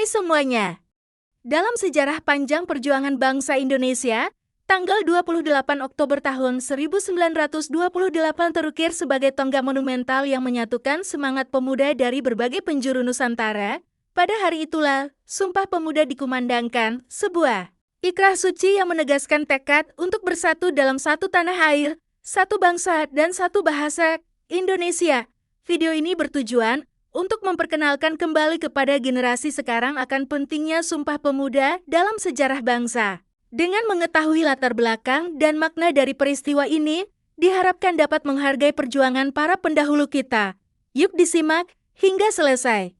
Hai semuanya. Dalam sejarah panjang perjuangan bangsa Indonesia, tanggal 28 Oktober tahun 1928 terukir sebagai tonggak monumental yang menyatukan semangat pemuda dari berbagai penjuru Nusantara. Pada hari itulah, Sumpah Pemuda dikumandangkan, sebuah ikrah suci yang menegaskan tekad untuk bersatu dalam satu tanah air, satu bangsa dan satu bahasa, Indonesia. Video ini bertujuan untuk memperkenalkan kembali kepada generasi sekarang akan pentingnya Sumpah Pemuda dalam sejarah bangsa. Dengan mengetahui latar belakang dan makna dari peristiwa ini, diharapkan dapat menghargai perjuangan para pendahulu kita. Yuk disimak hingga selesai.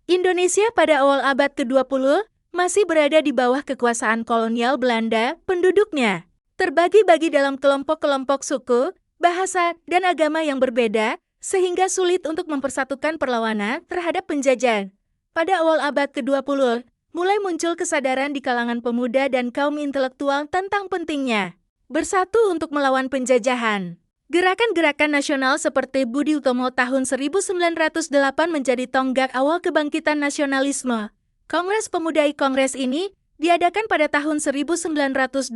Indonesia pada awal abad ke-20 masih berada di bawah kekuasaan kolonial Belanda. Penduduknya terbagi-bagi dalam kelompok-kelompok suku, bahasa, dan agama yang berbeda, sehingga sulit untuk mempersatukan perlawanan terhadap penjajah. Pada awal abad ke-20, mulai muncul kesadaran di kalangan pemuda dan kaum intelektual tentang pentingnya bersatu untuk melawan penjajahan. Gerakan-gerakan nasional seperti Budi Utomo tahun 1908 menjadi tonggak awal kebangkitan nasionalisme. Kongres Pemuda Kongres ini diadakan pada tahun 1926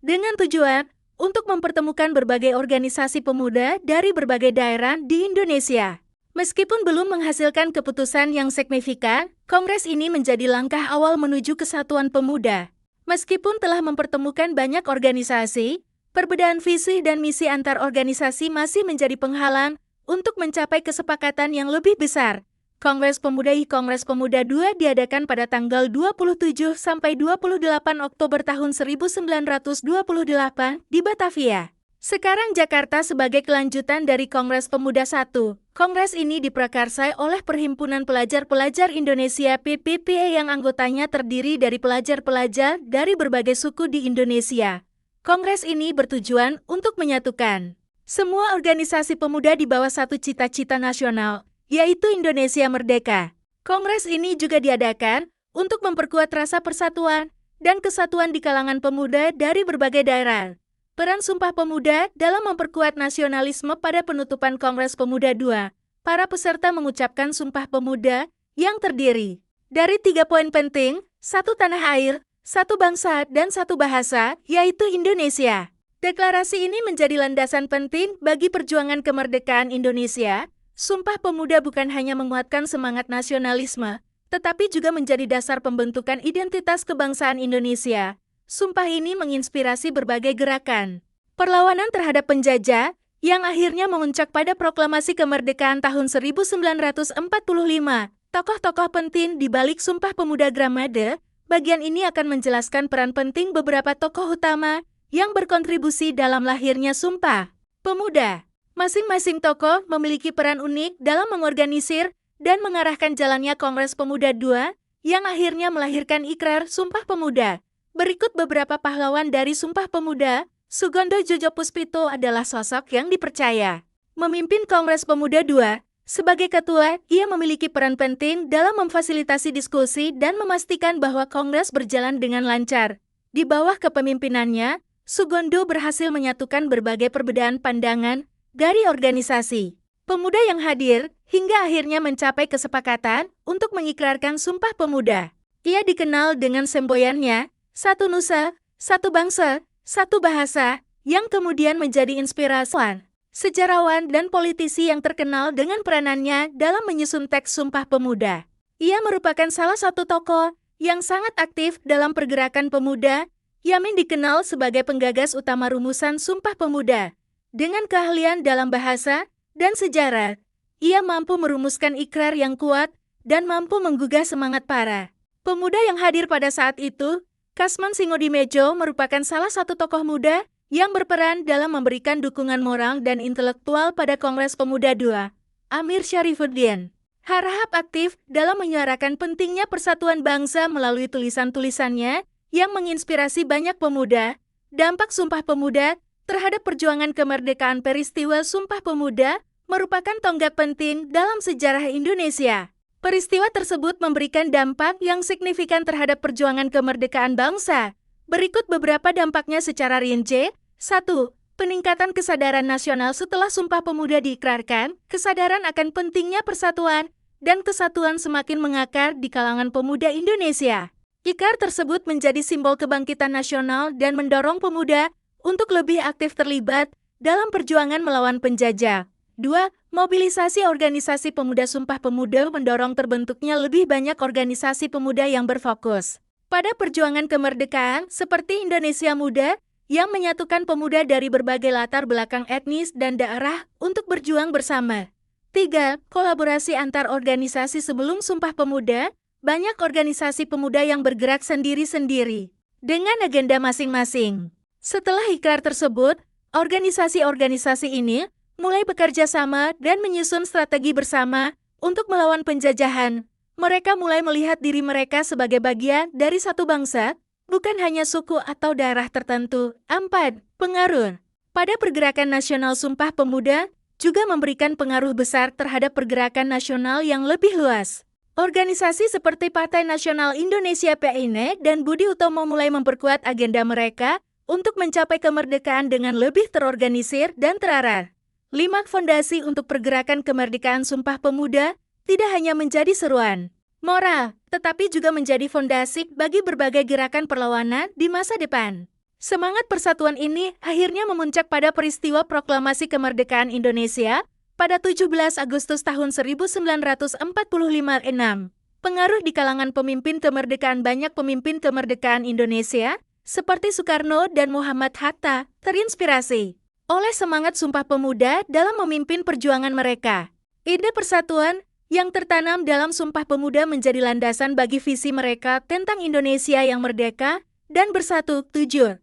dengan tujuan untuk mempertemukan berbagai organisasi pemuda dari berbagai daerah di Indonesia. Meskipun belum menghasilkan keputusan yang signifikan, kongres ini menjadi langkah awal menuju kesatuan pemuda. Meskipun telah mempertemukan banyak organisasi, perbedaan visi dan misi antar organisasi masih menjadi penghalang untuk mencapai kesepakatan yang lebih besar. Kongres Pemuda Kongres Pemuda II diadakan pada tanggal 27 sampai 28 Oktober tahun 1928 di Batavia. Sekarang Jakarta sebagai kelanjutan dari Kongres Pemuda I. Kongres ini diprakarsai oleh Perhimpunan Pelajar-Pelajar Indonesia PPPI yang anggotanya terdiri dari pelajar-pelajar dari berbagai suku di Indonesia. Kongres ini bertujuan untuk menyatukan semua organisasi pemuda di bawah satu cita-cita nasional, yaitu Indonesia Merdeka. Kongres ini juga diadakan untuk memperkuat rasa persatuan dan kesatuan di kalangan pemuda dari berbagai daerah. Peran Sumpah Pemuda dalam memperkuat nasionalisme pada penutupan Kongres Pemuda II. Para peserta mengucapkan Sumpah Pemuda yang terdiri dari 3 poin penting, satu tanah air, satu bangsa, dan satu bahasa, yaitu Indonesia. Deklarasi ini menjadi landasan penting bagi perjuangan kemerdekaan Indonesia. Sumpah Pemuda bukan hanya menguatkan semangat nasionalisme, tetapi juga menjadi dasar pembentukan identitas kebangsaan Indonesia. Sumpah ini menginspirasi berbagai gerakan perlawanan terhadap penjajah yang akhirnya memuncak pada proklamasi kemerdekaan tahun 1945. Tokoh-tokoh penting di balik Sumpah Pemuda Gramada, bagian ini akan menjelaskan peran penting beberapa tokoh utama yang berkontribusi dalam lahirnya Sumpah Pemuda. Masing-masing tokoh memiliki peran unik dalam mengorganisir dan mengarahkan jalannya Kongres Pemuda II yang akhirnya melahirkan ikrar Sumpah Pemuda. Berikut beberapa pahlawan dari Sumpah Pemuda. Sugondo Jojopuspito adalah sosok yang dipercaya memimpin Kongres Pemuda II. Sebagai ketua, ia memiliki peran penting dalam memfasilitasi diskusi dan memastikan bahwa Kongres berjalan dengan lancar. Di bawah kepemimpinannya, Sugondo berhasil menyatukan berbagai perbedaan pandangan dari organisasi pemuda yang hadir, hingga akhirnya mencapai kesepakatan untuk mengikrarkan Sumpah Pemuda. Ia dikenal dengan semboyannya, satu nusa, satu bangsa, satu bahasa, yang kemudian menjadi inspirasi sejarawan dan politisi yang terkenal dengan peranannya dalam menyusun teks Sumpah Pemuda. Ia merupakan salah satu tokoh yang sangat aktif dalam pergerakan pemuda. Yamin dikenal sebagai penggagas utama rumusan Sumpah Pemuda. Dengan keahlian dalam bahasa dan sejarah, ia mampu merumuskan ikrar yang kuat dan mampu menggugah semangat para pemuda yang hadir pada saat itu. Kasman Singodimedjo merupakan salah satu tokoh muda yang berperan dalam memberikan dukungan moral dan intelektual pada Kongres Pemuda II. Amir Syarifuddin Harahap aktif dalam menyuarakan pentingnya persatuan bangsa melalui tulisan-tulisannya yang menginspirasi banyak pemuda. Dampak Sumpah Pemuda terhadap perjuangan kemerdekaan. Peristiwa Sumpah Pemuda merupakan tonggak penting dalam sejarah Indonesia. Peristiwa tersebut memberikan dampak yang signifikan terhadap perjuangan kemerdekaan bangsa. Berikut beberapa dampaknya secara rinci. 1. Peningkatan kesadaran nasional setelah Sumpah Pemuda diikrarkan. Kesadaran akan pentingnya persatuan dan kesatuan semakin mengakar di kalangan pemuda Indonesia. Ikrar tersebut menjadi simbol kebangkitan nasional dan mendorong pemuda untuk lebih aktif terlibat dalam perjuangan melawan penjajah. 2. Mobilisasi organisasi pemuda. Sumpah Pemuda mendorong terbentuknya lebih banyak organisasi pemuda yang berfokus pada perjuangan kemerdekaan seperti Indonesia Muda yang menyatukan pemuda dari berbagai latar belakang etnis dan daerah untuk berjuang bersama. 3. Kolaborasi antar organisasi. Sebelum Sumpah Pemuda, banyak organisasi pemuda yang bergerak sendiri-sendiri dengan agenda masing-masing. Setelah ikrar tersebut, organisasi-organisasi ini mulai bekerja sama dan menyusun strategi bersama untuk melawan penjajahan. Mereka mulai melihat diri mereka sebagai bagian dari satu bangsa, bukan hanya suku atau daerah tertentu. 4. Pengaruh. Pada pergerakan nasional, Sumpah Pemuda juga memberikan pengaruh besar terhadap pergerakan nasional yang lebih luas. Organisasi seperti Partai Nasional Indonesia (PNI) dan Budi Utomo mulai memperkuat agenda mereka untuk mencapai kemerdekaan dengan lebih terorganisir dan terarah. 5. Fondasi untuk pergerakan kemerdekaan. Sumpah Pemuda tidak hanya menjadi seruan moral, tetapi juga menjadi fondasi bagi berbagai gerakan perlawanan di masa depan. Semangat persatuan ini akhirnya memuncak pada peristiwa Proklamasi Kemerdekaan Indonesia pada 17 Agustus tahun 1945. 6. Pengaruh di kalangan pemimpin kemerdekaan. Banyak pemimpin kemerdekaan Indonesia, seperti Soekarno dan Muhammad Hatta, terinspirasi oleh semangat Sumpah Pemuda dalam memimpin perjuangan mereka. Ide persatuan yang tertanam dalam Sumpah Pemuda menjadi landasan bagi visi mereka tentang Indonesia yang merdeka dan bersatu. 7.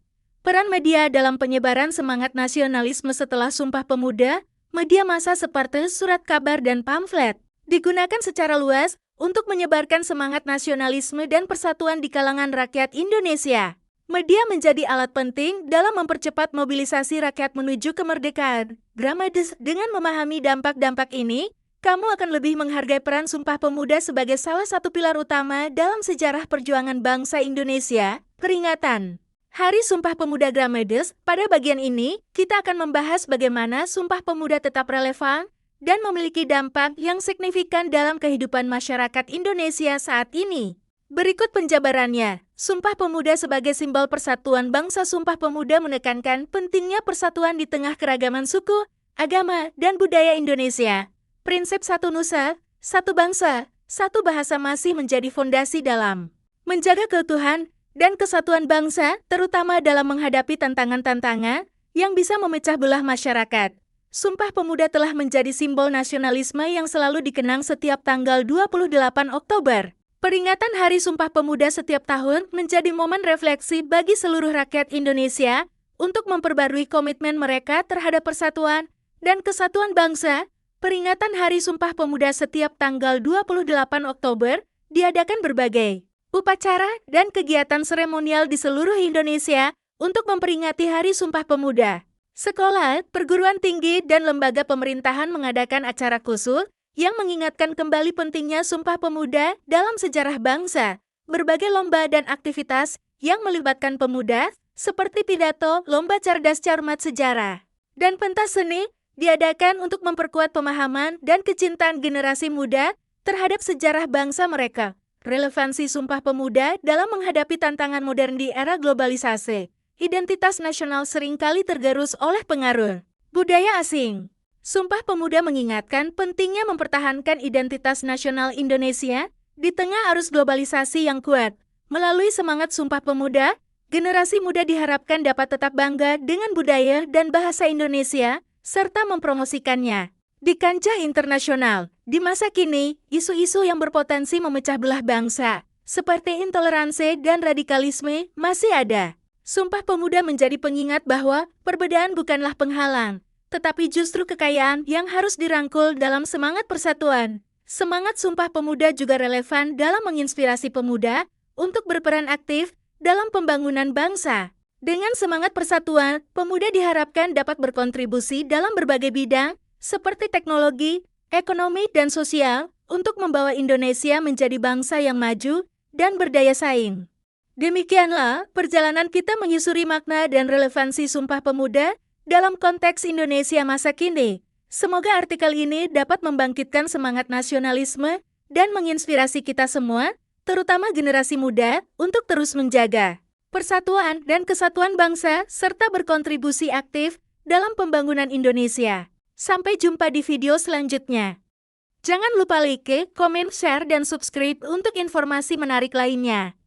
Peran media dalam penyebaran semangat nasionalisme. Setelah Sumpah Pemuda, media massa seperti surat kabar dan pamflet digunakan secara luas untuk menyebarkan semangat nasionalisme dan persatuan di kalangan rakyat Indonesia. Media menjadi alat penting dalam mempercepat mobilisasi rakyat menuju kemerdekaan. Gramades. Dengan memahami dampak-dampak ini, kamu akan lebih menghargai peran Sumpah Pemuda sebagai salah satu pilar utama dalam sejarah perjuangan bangsa Indonesia. Peringatan Hari Sumpah Pemuda. Gramades. Pada bagian ini, kita akan membahas bagaimana Sumpah Pemuda tetap relevan dan memiliki dampak yang signifikan dalam kehidupan masyarakat Indonesia saat ini. Berikut penjabarannya. Sumpah Pemuda sebagai simbol persatuan bangsa. Sumpah Pemuda menekankan pentingnya persatuan di tengah keragaman suku, agama, dan budaya Indonesia. Prinsip satu nusa, satu bangsa, satu bahasa masih menjadi fondasi dalam menjaga keutuhan dan kesatuan bangsa, terutama dalam menghadapi tantangan-tantangan yang bisa memecah belah masyarakat. Sumpah Pemuda telah menjadi simbol nasionalisme yang selalu dikenang setiap tanggal 28 Oktober. Peringatan Hari Sumpah Pemuda setiap tahun menjadi momen refleksi bagi seluruh rakyat Indonesia untuk memperbarui komitmen mereka terhadap persatuan dan kesatuan bangsa. Peringatan Hari Sumpah Pemuda setiap tanggal 28 Oktober diadakan berbagai upacara dan kegiatan seremonial di seluruh Indonesia untuk memperingati Hari Sumpah Pemuda. Sekolah, perguruan tinggi, dan lembaga pemerintahan mengadakan acara khusus yang mengingatkan kembali pentingnya Sumpah Pemuda dalam sejarah bangsa. Berbagai lomba dan aktivitas yang melibatkan pemuda, seperti pidato, lomba cerdas cermat sejarah, dan pentas seni, diadakan untuk memperkuat pemahaman dan kecintaan generasi muda terhadap sejarah bangsa mereka. Relevansi Sumpah Pemuda dalam menghadapi tantangan modern di era globalisasi. Identitas nasional seringkali tergerus oleh pengaruh budaya asing. Sumpah Pemuda mengingatkan pentingnya mempertahankan identitas nasional Indonesia di tengah arus globalisasi yang kuat. Melalui semangat Sumpah Pemuda, generasi muda diharapkan dapat tetap bangga dengan budaya dan bahasa Indonesia, serta mempromosikannya di kancah internasional. Di masa kini, isu-isu yang berpotensi memecah belah bangsa, seperti intoleransi dan radikalisme, masih ada. Sumpah Pemuda menjadi pengingat bahwa perbedaan bukanlah penghalang, tetapi justru kekayaan yang harus dirangkul dalam semangat persatuan. Semangat Sumpah Pemuda juga relevan dalam menginspirasi pemuda untuk berperan aktif dalam pembangunan bangsa. Dengan semangat persatuan, pemuda diharapkan dapat berkontribusi dalam berbagai bidang seperti teknologi, ekonomi, dan sosial untuk membawa Indonesia menjadi bangsa yang maju dan berdaya saing. Demikianlah perjalanan kita menyusuri makna dan relevansi Sumpah Pemuda dalam konteks Indonesia masa kini. Semoga artikel ini dapat membangkitkan semangat nasionalisme dan menginspirasi kita semua, terutama generasi muda, untuk terus menjaga persatuan dan kesatuan bangsa serta berkontribusi aktif dalam pembangunan Indonesia. Sampai jumpa di video selanjutnya. Jangan lupa like, komen, share, dan subscribe untuk informasi menarik lainnya.